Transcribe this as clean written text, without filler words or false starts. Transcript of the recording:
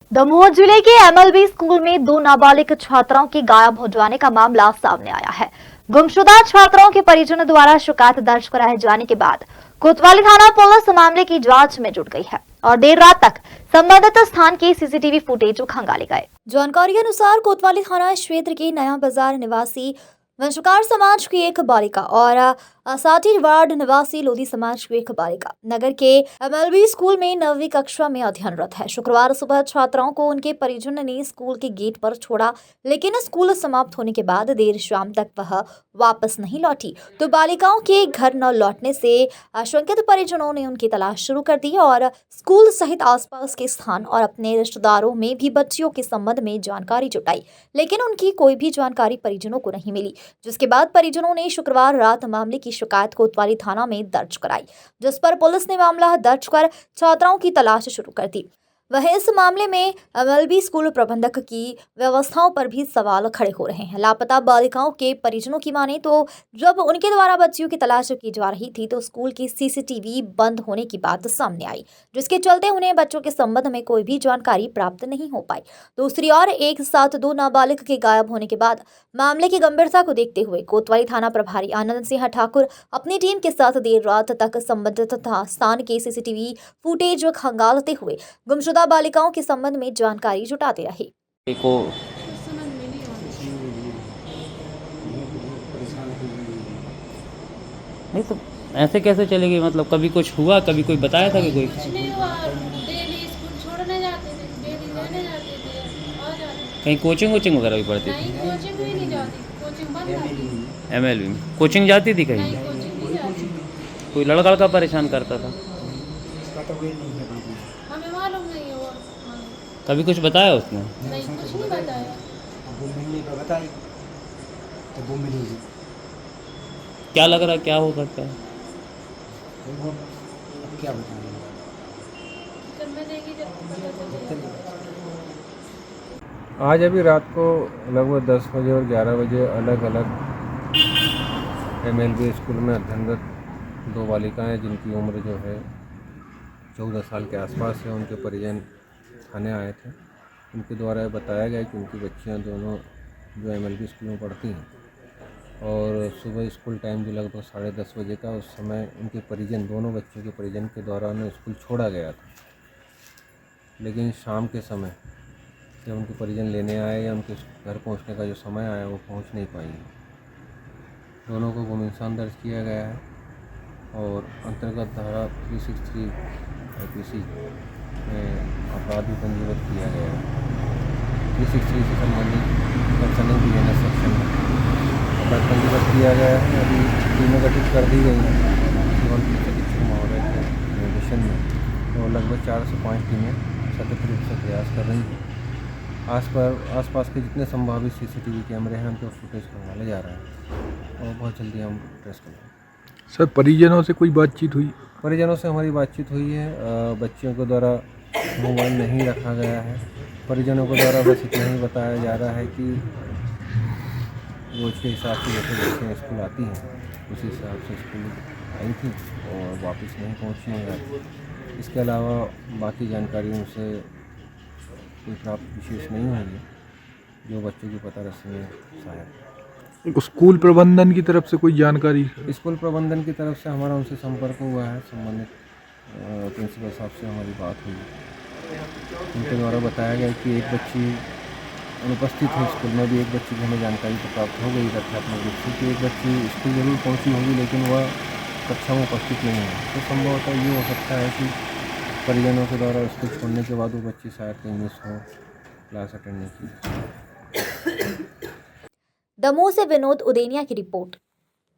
दमोह जिले के MLB school में दो नाबालिग छात्राओं के गायब हो जाने का मामला सामने आया है। गुमशुदा छात्राओं के परिजनों द्वारा शिकायत दर्ज कराए जाने के बाद कोतवाली थाना पुलिस मामले की जांच में जुट गई है और देर रात तक संबंधित स्थान के सीसीटीवी फुटेज खंगाले गए। जानकारी के अनुसार कोतवाली थाना क्षेत्र के नया बाजार निवासी वंशकार समाज की एक बालिका और साथी वार्ड निवासी लोधी समाज की एक बालिका नगर के एमएलबी स्कूल में 9वीं कक्षा में अध्ययनरत है। शुक्रवार सुबह छात्राओं को उनके परिजनों ने स्कूल के गेट पर छोड़ा, लेकिन स्कूल समाप्त होने के बाद देर शाम तक वह वापस नहीं लौटी। तो बालिकाओं के घर न लौटने से आशंकित परिजनों ने उनकी तलाश शुरू कर दी और स्कूल सहित आसपास के स्थान और अपने रिश्तेदारों में भी बच्चियों के संबंध में जानकारी जुटाई, लेकिन उनकी कोई भी जानकारी परिजनों को नहीं मिली। जिसके बाद परिजनों ने शुक्रवार रात मामले की शिकायत कोतवाली थाना में दर्ज कराई, जिस पर पुलिस ने मामला दर्ज कर छात्राओं की तलाश शुरू कर दी। वह इस मामले में एमएलबी स्कूल प्रबंधक की व्यवस्थाओं पर भी सवाल खड़े हो रहे हैं। लापता बालिकाओं के परिजनों की माने तो जब उनके द्वारा बच्चियों की तलाश की जा रही थी तो स्कूल की सीसीटीवी बंद होने की बात सामने आई, जिसके चलते उन्हें बच्चों के संबंध में कोई भी जानकारी प्राप्त नहीं हो पाई। दूसरी ओर एक साथ दो नाबालिग के गायब होने के बाद मामले की गंभीरता को देखते हुए कोतवाली थाना प्रभारी आनंद सिंह ठाकुर अपनी टीम के साथ देर रात तक संबंधित स्थान के सीसीटीवी फुटेज खंगालते हुए गुमशुदा बालिकाओं के संबंध में जानकारी जुटाते रहे। को नहीं तो ऐसे कैसे चलेगी? मतलब कभी कुछ हुआ, कभी कोई बताया था कि कोई कुछ नहीं हुआ। डेली स्कूल छोड़ने जाते थे, डेली लेने जाते थे, आ जाते थे। कहीं कोचिंग वोचिंग वगैरह भी पढ़ती नहीं, थी? कोचिंग भी नहीं जाती, कोचिंग बंद रहती। एमएलबी में कोचिंग जाती थी कहीं? नहीं, कोचिंग नहीं जाती। कोई लड़का लड़का परेशान करता था? हमें मालूम नहीं हुआ। कभी कुछ बताया उसने? नहीं, कुछ नहीं बताया। क्या लग रहा है, क्या हो सकता है? क्या बताएं? जब मैं देखी जब पता चलेगा। आज अभी रात को लगभग 10 बजे और 11 बजे अलग अलग एमएलबी स्कूल में अध्ययनरत दो बालिकाएं जिनकी उम्र जो है 14 साल के आसपास है, उनके परिजन थाने आए थे। उनके द्वारा बताया गया कि उनकी बच्चियां दोनों जो एमएलबी स्कूल में पढ़ती हैं और सुबह स्कूल टाइम जो लगभग 10:30 बजे का, उस समय उनके परिजन, दोनों बच्चों के परिजन के द्वारा उन्हें स्कूल छोड़ा गया था। लेकिन शाम के समय जब उनके परिजन लेने आए या उनके घर पहुंचने का जो समय आया वो पहुंच नहीं पाई। दोनों को गुमशुदा दर्ज किया गया है और अंतर्गत धारा 363 आईपीसी में अपराध भी पंजीबद्ध किया गया है। 363 से संबंधित कंसर्निंग बीएनएस सेक्शन में अपराध पंजीबद्ध किया गया है। अभी टीमें गठित कर दी गई हैं केवल पुलिस अधीक्षक महोदय के निर्देशन में, तो लगभग 4 से 5 टीमें सतत रूप से प्रयास कर रही हैं। आसपास के जितने संभावित सीसीटीवी कैमरे हैं उनके फुटेज खंगाले जा रहे हैं और बहुत जल्दी हम ट्रेस करेंगे। सर, परिजनों से कोई बातचीत हुई? परिजनों से हमारी बातचीत हुई है। बच्चियों के द्वारा मोबाइल नहीं रखा गया है। परिजनों के द्वारा बस इतना ही बताया जा रहा है कि रोज़ के हिसाब से जैसे बच्चियाँ स्कूल आती हैं उसी हिसाब से स्कूल आई थी और वापस नहीं पहुँची हैं। इसके अलावा बाकी जानकारी उनसे कोई प्राप्त विशेष नहीं हुई है जो बच्चों की पता रखने में सहायक। स्कूल प्रबंधन की तरफ से कोई जानकारी? स्कूल प्रबंधन की तरफ से हमारा उनसे संपर्क हुआ है, संबंधित प्रिंसिपल साहब से हमारी बात हुई। उनके द्वारा बताया गया कि एक बच्ची अनुपस्थित है स्कूल में, भी एक बच्ची की हमें जानकारी तो प्राप्त हो गई तथ्यात्मक रूप से कि एक बच्ची स्कूल जरूर पहुंची होगी लेकिन वह कक्षा में उपस्थित नहीं है। तो संभवतः ये हो सकता है कि परिजनों के द्वारा स्कूल छोड़ने के बाद वो बच्ची शायद कहीं मिस हो, क्लास अटेंड नहीं की। दमोह से विनोद उदेनिया की रिपोर्ट।